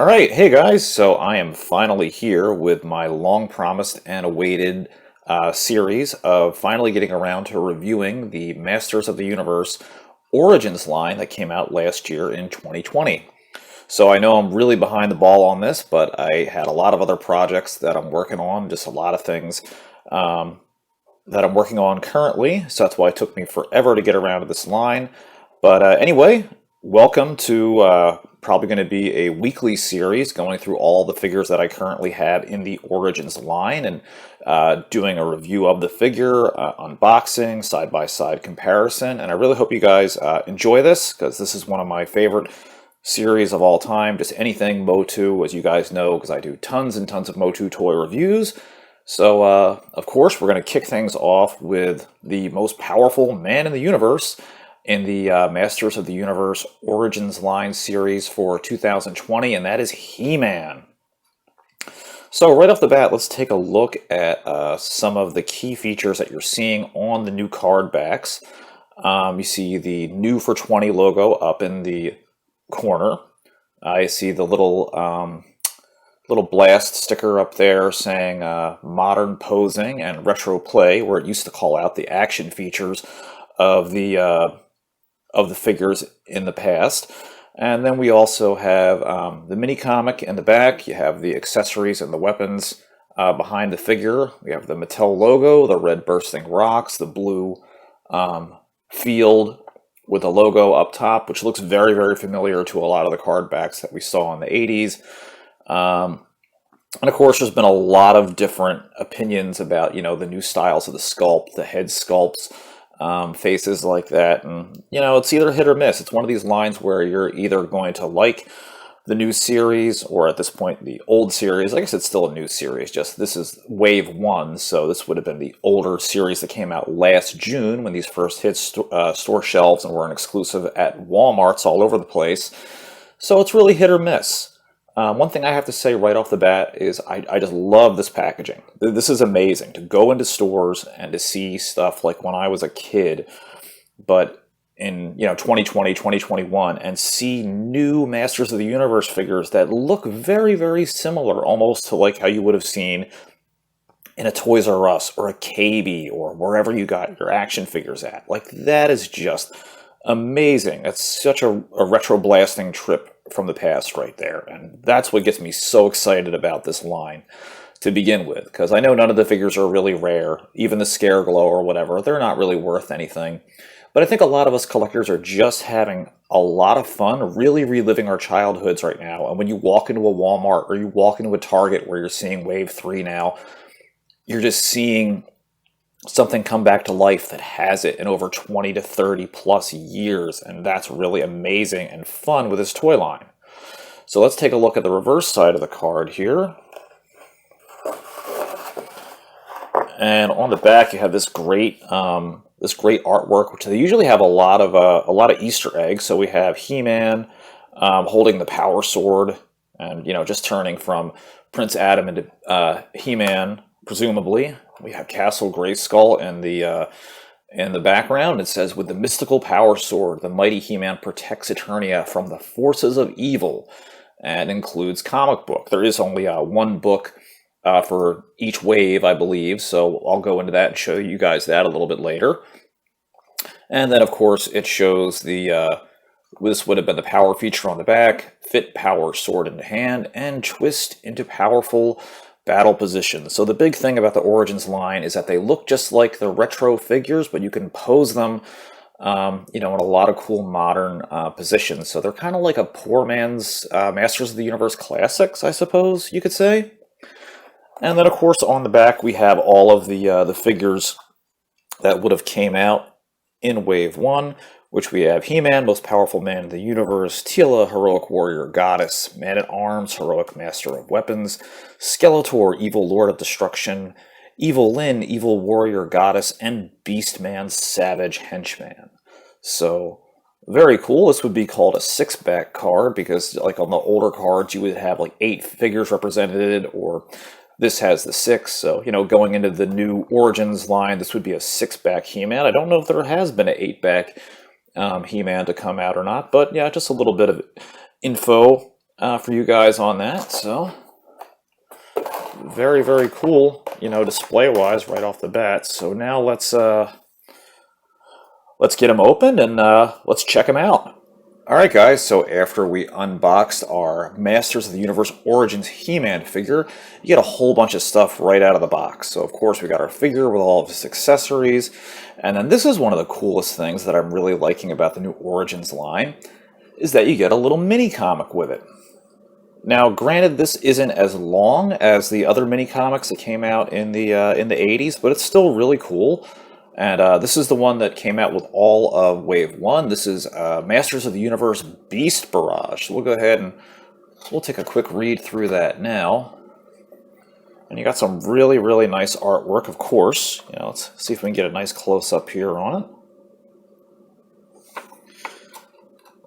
All right, hey guys. So I am finally here with my long promised and awaited series of finally getting around to reviewing the Masters of the Universe Origins line that came out last year in 2020. So I know I'm really behind the ball on this, but I had a lot of other projects that I'm working on, just a lot of things um, that I'm working on currently. So that's why it took me forever to get around to this line. But anyway, welcome to probably going to be a weekly series going through all the figures that I currently have in the Origins line and doing a review of the figure, unboxing, side-by-side comparison. And I really hope you guys enjoy this because this is one of my favorite series of all time. Just anything Motu, as you guys know, because I do tons and tons of Motu toy reviews. So, of course, we're going to kick things off with the most powerful man in the universe in the Masters of the Universe Origins line series for 2020, and that is He-Man. So right off the bat, let's take a look at some of the key features that you're seeing on the new card backs. You see the new for 20 logo up in the corner. I see the little blast sticker up there saying modern posing and retro play, where it used to call out the action features of the figures in the past. And then we also have the mini comic in the back. You have the accessories and the weapons behind the figure. We have the Mattel logo, the red bursting rocks, the blue field with the logo up top, which looks very, very familiar to a lot of the card backs that we saw in the 80s. And of course, there's been a lot of different opinions about, the new styles of the sculpt, the head sculpts, faces like that. And, it's either hit or miss. It's one of these lines where you're either going to like the new series or at this point, the old series. I guess it's still a new series, just this is wave one. So this would have been the older series that came out last June when these first hit store shelves and were an exclusive at Walmarts all over the place. So it's really hit or miss. One thing I have to say right off the bat is I just love this packaging. This is amazing to go into stores and to see stuff like when I was a kid, but in 2020, 2021, and see new Masters of the Universe figures that look very, very similar, almost to like how you would have seen in a Toys R Us or a KB or wherever you got your action figures at. Like that is just amazing. It's such a retro blasting trip from the past right there, and that's what gets me so excited about this line to begin with, because I know none of the figures are really rare. Even the Scare Glow or whatever, they're not really worth anything, but I think a lot of us collectors are just having a lot of fun really reliving our childhoods right now. And when you walk into a Walmart or you walk into a Target where you're seeing wave 3 now, you're just seeing something come back to life that has it in over 20 to 30 plus years, and that's really amazing and fun with this toy line. So let's take a look at the reverse side of the card here. And on the back you have this great artwork, which they usually have a lot of Easter eggs. So we have He-Man holding the power sword, and just turning from Prince Adam into He-Man, presumably. We have Castle Grayskull in the background. It says, with the mystical power sword, the mighty He-Man protects Eternia from the forces of evil, and includes comic book. There is only one book for each wave, I believe, so I'll go into that and show you guys that a little bit later. And then, of course, it shows this would have been the power feature on the back: fit power sword into hand and twist into powerful battle positions. So the big thing about the Origins line is that they look just like the retro figures, but you can pose them, in a lot of cool modern positions. So they're kind of like a poor man's Masters of the Universe Classics, I suppose you could say. And then, of course, on the back we have all of the figures that would have came out in Wave 1, which we have He-Man, most powerful man in the universe; Teela, heroic warrior goddess; Man-at-Arms, heroic master of weapons; Skeletor, evil lord of destruction; Evil Lyn, evil warrior goddess; and Beastman, savage henchman. So, very cool. This would be called a six-back card, because like on the older cards you would have like 8 figures represented, or this has the 6, so, going into the new Origins line, this would be a 6-back He-Man. I don't know if there has been an 8-back He-Man to come out or not, but yeah, just a little bit of info for you guys on that. So very, very cool, display-wise right off the bat. So now let's get them opened and let's check them out. All right, guys, so after we unboxed our Masters of the Universe Origins He-Man figure, you get a whole bunch of stuff right out of the box. So, of course, we got our figure with all of its accessories, and then this is one of the coolest things that I'm really liking about the new Origins line, is that you get a little mini-comic with it. Now, granted, this isn't as long as the other mini-comics that came out in the 80s, but it's still really cool. And this is the one that came out with all of Wave 1. This is Masters of the Universe Beast Barrage. So we'll go ahead and we'll take a quick read through that now. And you got some really, really nice artwork, of course. Let's see if we can get a nice close-up here on it.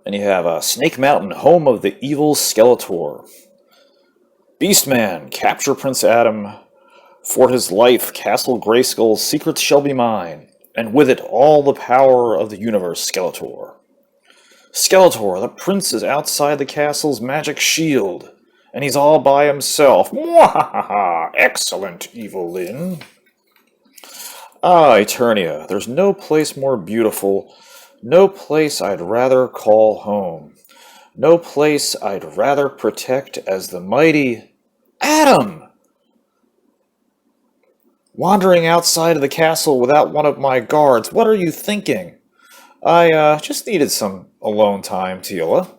And you have Snake Mountain, home of the evil Skeletor. Beastman, capture Prince Adam. For his life, Castle Grayskull's secrets shall be mine, and with it all the power of the universe, Skeletor. Skeletor, the prince is outside the castle's magic shield, and he's all by himself. Mwahaha! Excellent, Evelyn. Ah, Eternia, there's no place more beautiful, no place I'd rather call home, no place I'd rather protect as the mighty Adam! Wandering outside of the castle without one of my guards, what are you thinking? I just needed some alone time, Teela.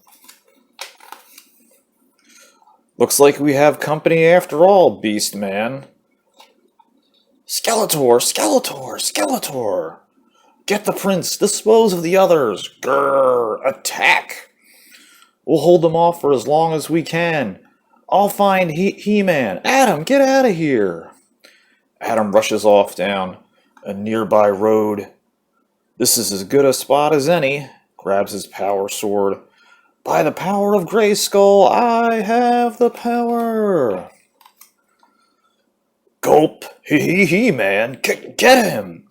Looks like we have company after all, Beast Man. Skeletor, Skeletor, Skeletor! Get the prince, dispose of the others! Grrr, attack! We'll hold them off for as long as we can. I'll find He-Man. Adam, get out of here! Adam rushes off down a nearby road. This is as good a spot as any. Grabs his power sword. By the power of Grayskull, I have the power. Gulp. He-Man. Get him.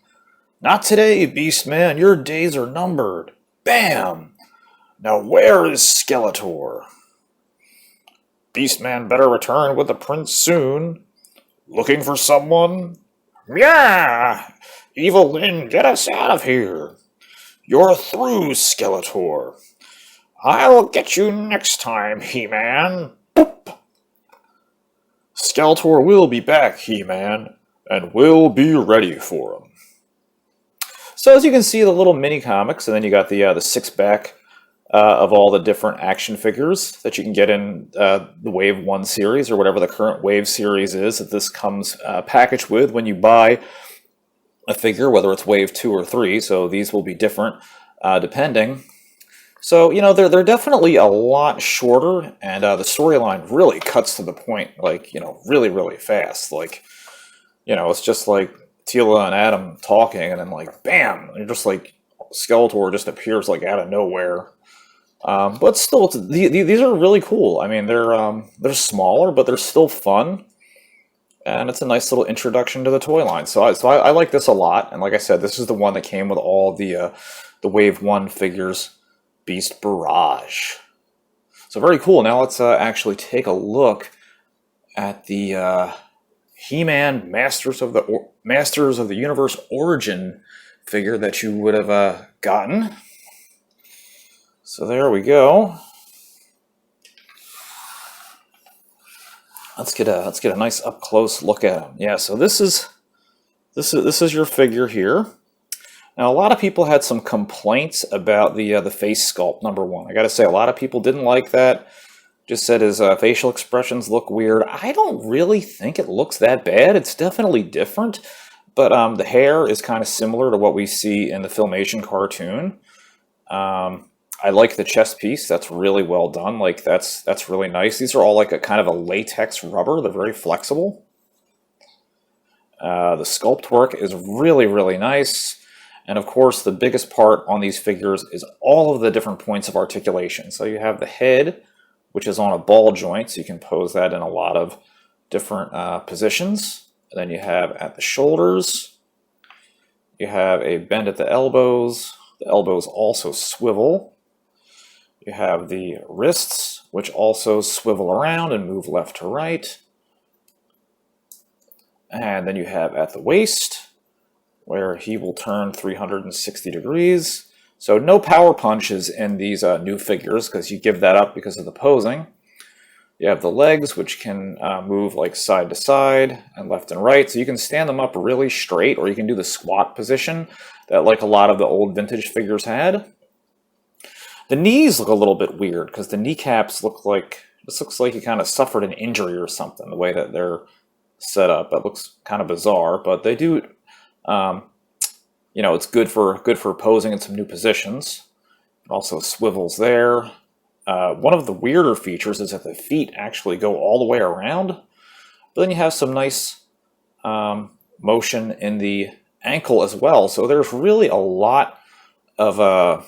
Not today, Beastman. Your days are numbered. Bam. Now where is Skeletor? Beastman better return with the prince soon. Looking for someone? Yeah! Evelyn, get us out of here! You're through, Skeletor. I'll get you next time, He-Man. Boop! Skeletor will be back, He-Man, and we'll be ready for him. So as you can see, the little mini-comics, and then you got the six-pack of all the different action figures that you can get in the Wave 1 series, or whatever the current Wave series is that this comes packaged with when you buy a figure, whether it's Wave 2 or 3, so these will be different depending. So, they're definitely a lot shorter, and the storyline really cuts to the point, really, really fast. It's just like Teela and Adam talking, and then, bam! You're just Skeletor just appears, out of nowhere. But still, these are really cool. I mean, they're smaller, but they're still fun, and it's a nice little introduction to the toy line. So I like this a lot. And like I said, this is the one that came with all the Wave 1 figures, Beast Barrage. So very cool. Now let's actually take a look at the He-Man Masters of the Universe Origin figure that you would have gotten. So there we go. Let's get a nice up close look at him. Yeah, so this is your figure here. Now a lot of people had some complaints about the face sculpt, number one. I got to say, a lot of people didn't like that. Just said his facial expressions look weird. I don't really think it looks that bad. It's definitely different, but the hair is kind of similar to what we see in the Filmation cartoon. I like the chest piece. That's really well done. That's really nice. These are all a kind of a latex rubber. They're very flexible. The sculpt work is really, really nice. And of course, the biggest part on these figures is all of the different points of articulation. So you have the head, which is on a ball joint, so you can pose that in a lot of different positions. And then you have at the shoulders, you have a bend at the elbows. The elbows also swivel. You have the wrists, which also swivel around and move left to right. And then you have at the waist, where he will turn 360 degrees. So no power punches in these new figures, because you give that up because of the posing. You have the legs, which can move like side to side and left and right. So you can stand them up really straight, or you can do the squat position that like a lot of the old vintage figures had. The knees look a little bit weird because the kneecaps look like, this looks like he kind of suffered an injury or something, the way that they're set up. That looks kind of bizarre, but they do, you know, it's good for posing in some new positions. It also swivels there. One of the weirder features is that the feet actually go all the way around, but then you have some nice motion in the ankle as well. So there's really a lot of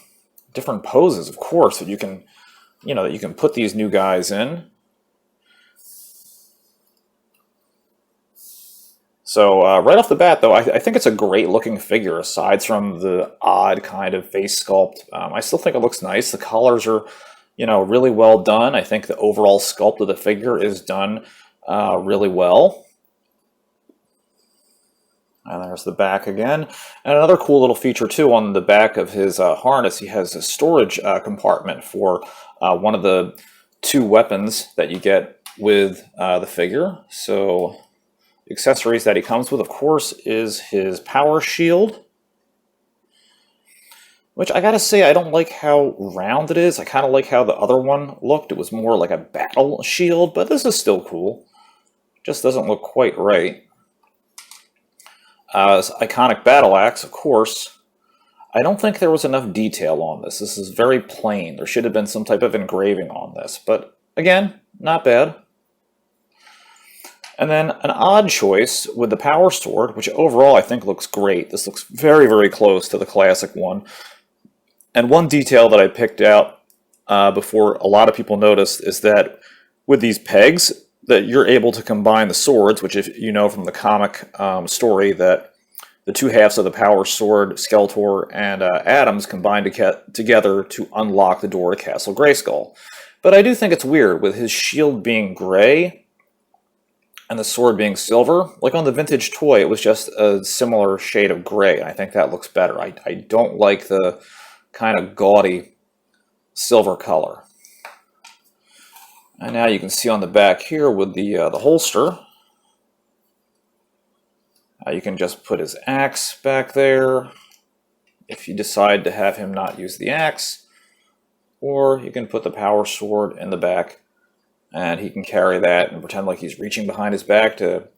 different poses, of course, that you can, you know, that you can put these new guys in. So right off the bat, though, I think it's a great looking figure, aside from the odd kind of face sculpt. I still think it looks nice. The colors are, you know, really well done. I think the overall sculpt of the figure is done really well. And there's the back again. And another cool little feature, too, on the back of his harness, he has a storage compartment for one of the 2 weapons that you get with the figure. So the accessories that he comes with, of course, is his power shield, which I gotta say, I don't like how round it is. I kind of like how the other one looked. It was more like a battle shield, but this is still cool. Just doesn't look quite right. This iconic battle axe, of course. I don't think there was enough detail on this. This is very plain. There should have been some type of engraving on this, but again, not bad. And then an odd choice with the power sword, which overall I think looks great. This looks very, very close to the classic one. And one detail that I picked out before a lot of people noticed is that with these pegs, that you're able to combine the swords, which, if you know from the comic story, that the 2 halves of the power sword, Skeletor and Adams, combine together to unlock the door to Castle Grayskull. But I do think it's weird, with his shield being gray and the sword being silver. Like on the vintage toy, it was just a similar shade of gray, and I think that looks better. I don't like the kind of gaudy silver color. And now you can see on the back here with the holster, you can just put his axe back there if you decide to have him not use the axe, or you can put the power sword in the back and he can carry that and pretend like he's reaching behind his back to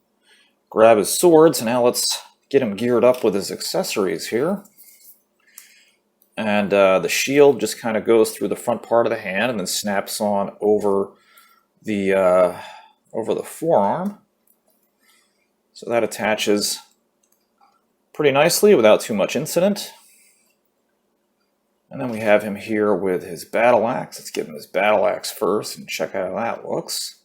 grab his sword. So now let's get him geared up with his accessories here. And the shield just kind of goes through the front part of the hand and then snaps on over the forearm. So that attaches pretty nicely without too much incident. And then we have him here with his battle axe. Let's give him his battle axe first and check out how that looks.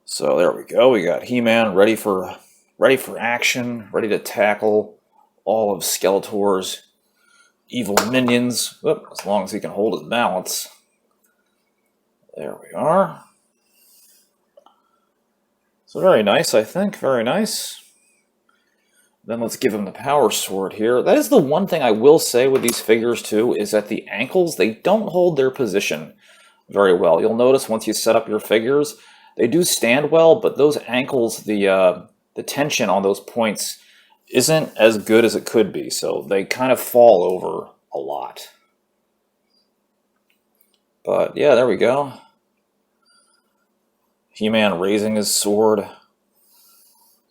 So there we go. We got He-Man ready for action, ready to tackle all of Skeletor's evil minions. Oop, as long as he can hold his balance. There we are. So very nice, I think. Very nice. Then let's give him the power sword here. That is the one thing I will say with these figures too, is that the ankles, they don't hold their position very well. You'll notice once you set up your figures, they do stand well, but those ankles, the tension on those points isn't as good as it could be, so they kind of fall over a lot. But yeah, there we go. He-Man raising his sword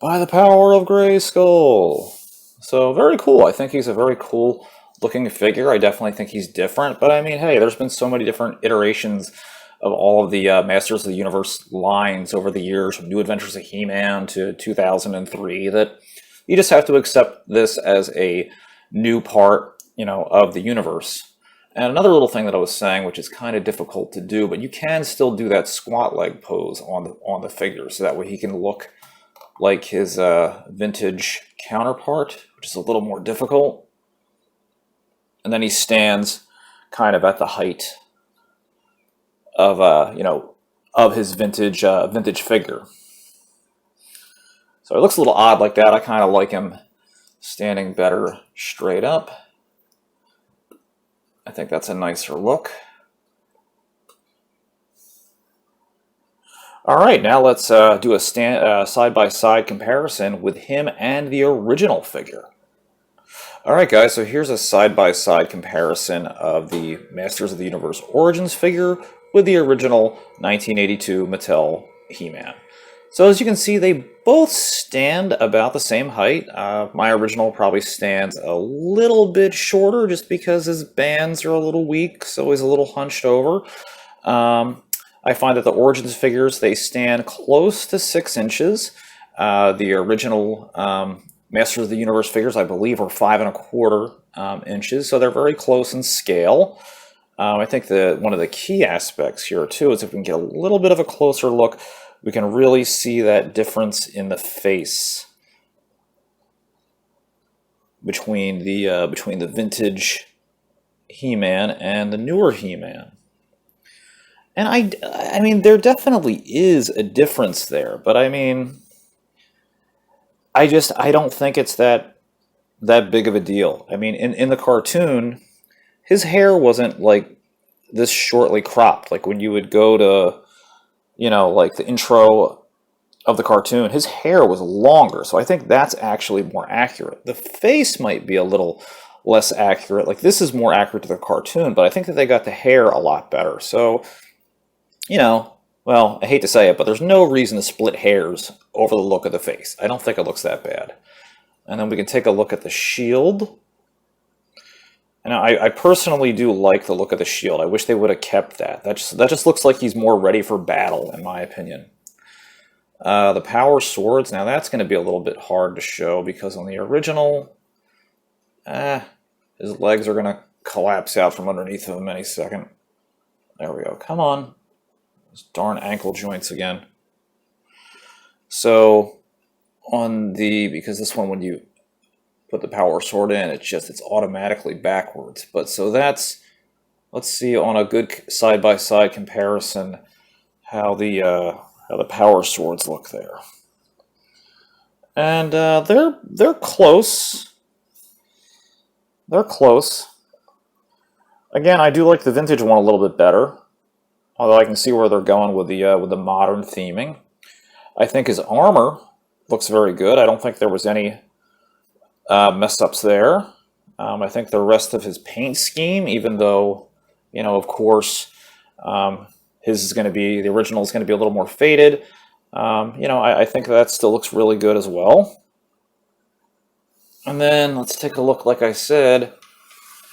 by the power of Grayskull. So very cool. I think he's a very cool looking figure. I definitely think he's different, but I mean, hey, there's been so many different iterations of all of the Masters of the Universe lines over the years, from New Adventures of He-Man to 2003, that you just have to accept this as a new part, you know, of the universe. And another little thing that I was saying, which is kind of difficult to do, but you can still do that squat leg pose on the figure, so that way he can look like his vintage counterpart, which is a little more difficult. And then he stands kind of at the height of of his vintage figure. So it looks a little odd like that. I kind of like him standing better straight up. I think that's a nicer look. All right, now let's do a side-by-side comparison with him and the original figure. All right, guys, so here's a side-by-side comparison of the Masters of the Universe Origins figure with the original 1982 Mattel He-Man. So as you can see, they both stand about the same height. My original probably stands a little bit shorter just because his bands are a little weak, so he's a little hunched over. I find that the Origins figures, they stand close to 6 inches. The original Masters of the Universe figures, I believe, are 5¼ inches, so they're very close in scale. I think that one of the key aspects here, too, is if we can get a little bit of a closer look, we can really see that difference in the face between the vintage He-Man and the newer He-Man. And I mean, there definitely is a difference there, but I mean, I don't think it's that big of a deal. I mean, in the cartoon, his hair wasn't like this shortly cropped. Like when you would go to, like the intro of the cartoon, his hair was longer. So I think that's actually more accurate. The face might be a little less accurate. Like this is more accurate to the cartoon, but I think that they got the hair a lot better. So, well, I hate to say it, but there's no reason to split hairs over the look of the face. I don't think it looks that bad. And then we can take a look at the shield. And I personally do like the look of the shield. I wish they would have kept that. That just looks like he's more ready for battle, in my opinion. The power swords, now that's going to be a little bit hard to show because on the original, his legs are going to collapse out from underneath of him any second. There we go. Come on. Those darn ankle joints again. So, because this one, when you put the power sword in, it's automatically backwards. But so let's see on a good side-by-side comparison how the power swords look there. And they're close. They're close. Again, I do like the vintage one a little bit better. Although I can see where they're going with the modern theming. I think his armor looks very good. I don't think there was any mess-ups there. I think the rest of his paint scheme, even though, of course, the original is going to be a little more faded. I think that still looks really good as well. And then let's take a look, like I said,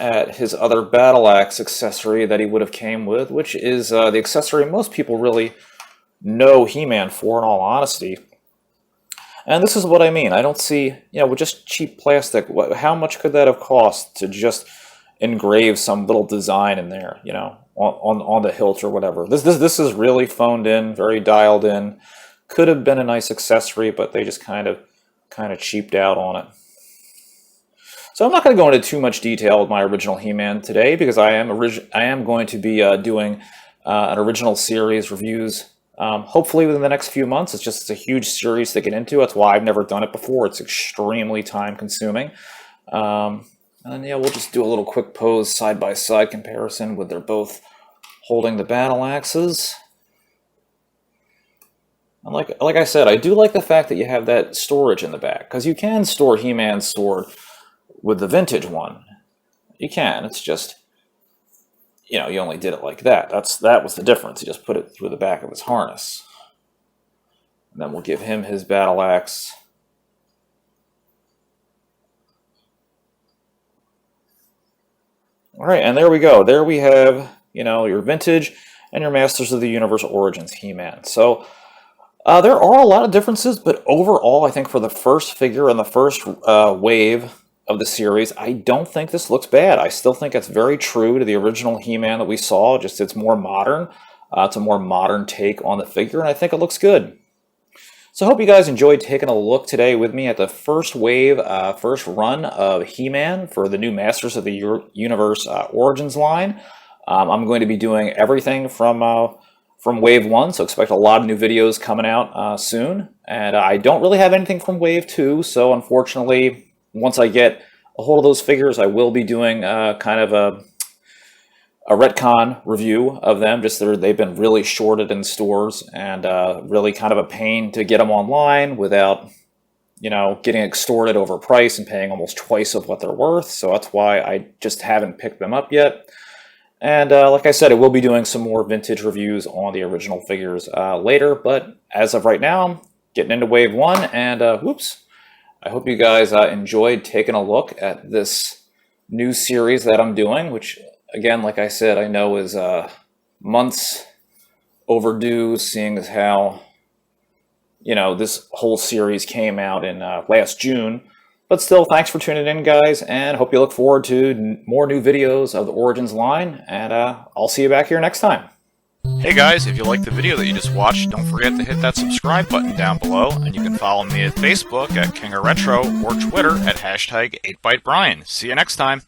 at his other battle axe accessory that he would have came with, which is the accessory most people really know He-Man for, in all honesty. And this is what I mean. I don't see, with just cheap plastic, how much could that have cost to just engrave some little design in there, on the hilt or whatever. This is really phoned in, very dialed in. Could have been a nice accessory, but they just kind of cheaped out on it. So I'm not going to go into too much detail with my original He-Man today because I am going to be doing an original series reviews hopefully within the next few months. It's a huge series to get into. That's why I've never done it before. It's extremely time consuming. And yeah, we'll just do a little quick pose side-by-side comparison with they're both holding the battle axes. And like I said, I do like the fact that you have that storage in the back because you can store He-Man's sword with the vintage one. You can. It's just, you only did it like that. That was the difference. You just put it through the back of his harness. And then we'll give him his battle axe. All right, and there we go. There we have, your vintage and your Masters of the Universe Origins He-Man. So there are a lot of differences, but overall, I think for the first figure and the first wave of the series, I don't think this looks bad. I still think it's very true to the original He-Man that we saw, just it's more modern. It's a more modern take on the figure, and I think it looks good. So I hope you guys enjoyed taking a look today with me at the first wave, first run of He-Man for the new Masters of the Universe Origins line. I'm going to be doing everything from Wave 1, so expect a lot of new videos coming out soon. And I don't really have anything from Wave 2, so unfortunately, once I get a hold of those figures, I will be doing kind of a retcon review of them. Just they've been really shorted in stores and really kind of a pain to get them online without, getting extorted over price and paying almost twice of what they're worth. So that's why I just haven't picked them up yet. And like I said, I will be doing some more vintage reviews on the original figures later. But as of right now, I'm getting into Wave 1. And whoops, I hope you guys enjoyed taking a look at this new series that I'm doing, which, again, like I said, I know is months overdue, seeing as how, this whole series came out in last June. But still, thanks for tuning in, guys, and hope you look forward to more new videos of the Origins line, and I'll see you back here next time. Hey guys, if you liked the video that you just watched, don't forget to hit that subscribe button down below, and you can follow me at Facebook at King of Retro or Twitter at #8ByteBrian. See you next time!